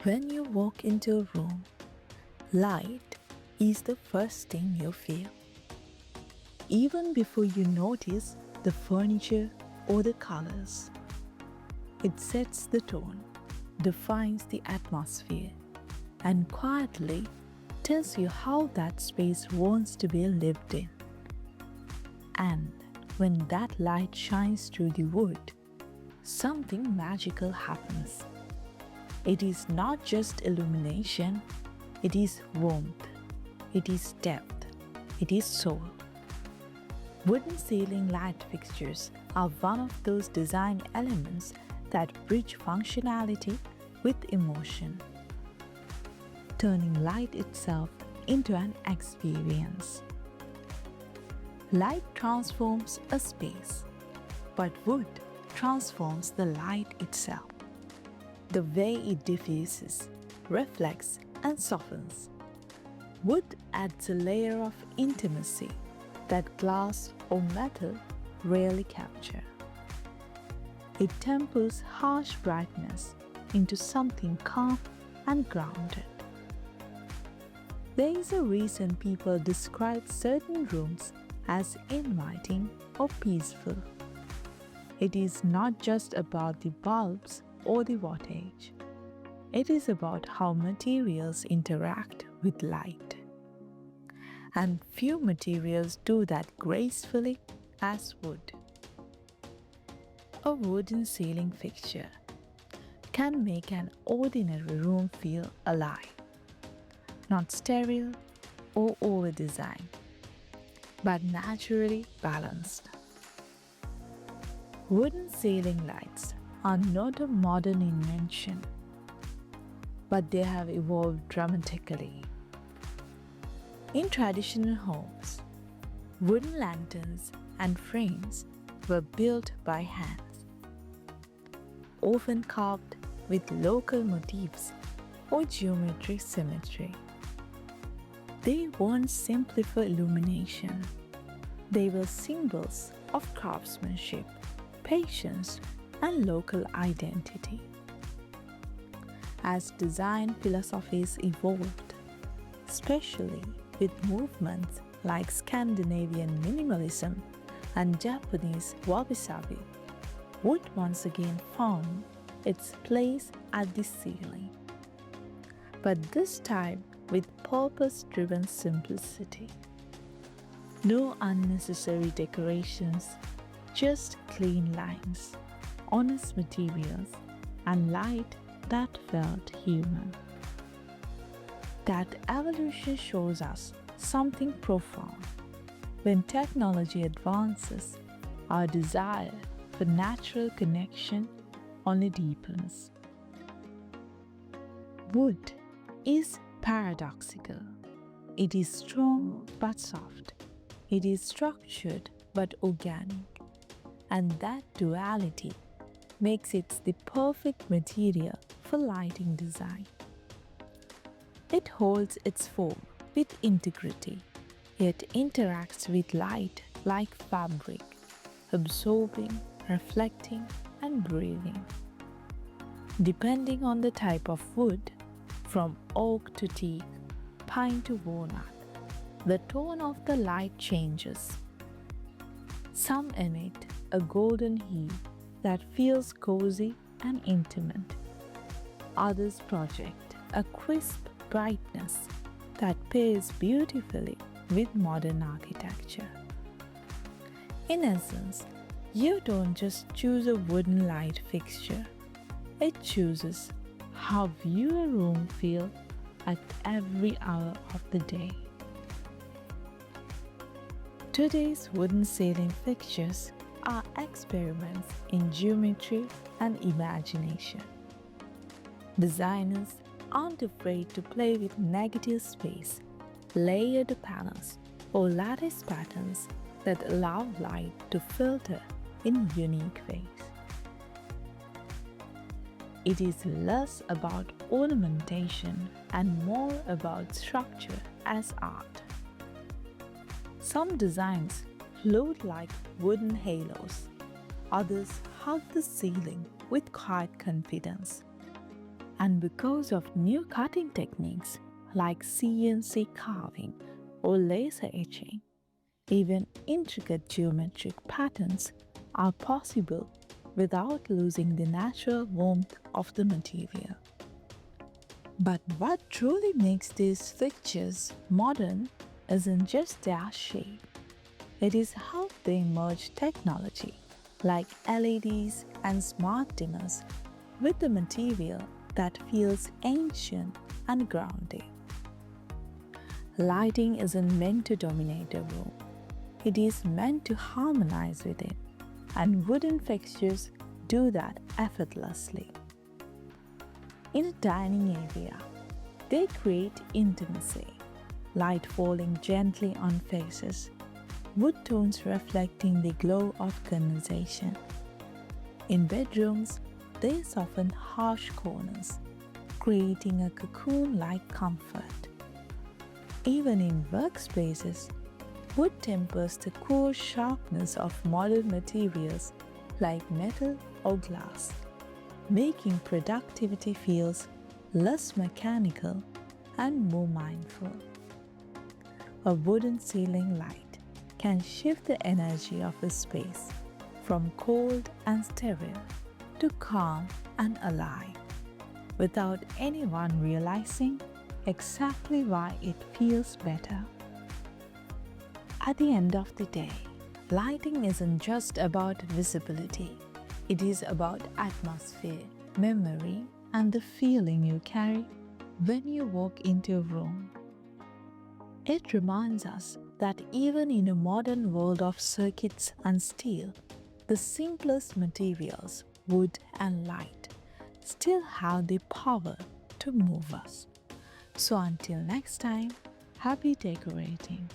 When you walk into a room, light is the first thing you feel. Even before you notice the furniture or the colors, it sets the tone, defines the atmosphere, and quietly tells you how that space wants to be lived in. And when that light shines through the wood, something magical happens. It is not just illumination, it is warmth, it is depth, it is soul. Wooden ceiling light fixtures are one of those design elements that bridge functionality with emotion, turning light itself into an experience. Light transforms a space, but wood transforms the light itself. The way it diffuses, reflects, and softens. Wood adds a layer of intimacy that glass or metal rarely capture. It tempers harsh brightness into something calm and grounded. There is a reason people describe certain rooms as inviting or peaceful. It is not just about the bulbs or the wattage. It is about how materials interact with light. And few materials do that gracefully as wood. A wooden ceiling fixture can make an ordinary room feel alive, not sterile or over-designed, but naturally balanced. Wooden ceiling lights are not a modern invention, but they have evolved dramatically. In traditional homes, wooden lanterns and frames were built by hands, often carved with local motifs or geometric symmetry. They weren't simply for illumination, they were symbols of craftsmanship, patience, and local identity. As design philosophies evolved, especially with movements like Scandinavian Minimalism and Japanese Wabi-Sabi, wood once again found its place at the ceiling. But this time with purpose-driven simplicity. No unnecessary decorations, just clean lines, honest materials, and light that felt human. That evolution shows us something profound. When technology advances, our desire for natural connection only deepens. Wood is paradoxical. It is strong but soft. It is structured but organic. And that duality makes it the perfect material for lighting design. It holds its form with integrity, yet interacts with light like fabric, absorbing, reflecting, and breathing. Depending on the type of wood, from oak to teak, pine to walnut, the tone of the light changes. Some emit a golden hue that feels cozy and intimate. Others project a crisp brightness that pairs beautifully with modern architecture. In essence, you don't just choose a wooden light fixture, it chooses how your room feels at every hour of the day. Today's wooden ceiling fixtures are experiments in geometry and imagination. Designers aren't afraid to play with negative space, layered panels, or lattice patterns that allow light to filter in unique ways. It is less about ornamentation and more about structure as art. Some designs float like wooden halos, others hug the ceiling with quiet confidence. And because of new cutting techniques like CNC carving or laser etching, even intricate geometric patterns are possible without losing the natural warmth of the material. But what truly makes these fixtures modern isn't just their shape, it is how they merge technology like LEDs and smart dimmers with the material that feels ancient and grounding. Lighting isn't meant to dominate a room, it is meant to harmonize with it, and wooden fixtures do that effortlessly. In a dining area, they create intimacy, light falling gently on faces, wood tones reflecting the glow of conversation. In bedrooms, they soften harsh corners, creating a cocoon-like comfort. Even in workspaces, wood tempers the core sharpness of modern materials like metal or glass, making productivity feels less mechanical and more mindful. A wooden ceiling light can shift the energy of a space from cold and sterile to calm and alive, without anyone realizing exactly why it feels better. At the end of the day, lighting isn't just about visibility, it is about atmosphere, memory, and the feeling you carry when you walk into a room. It reminds us that even in a modern world of circuits and steel, the simplest materials, wood and light, still have the power to move us. So until next time, happy decorating.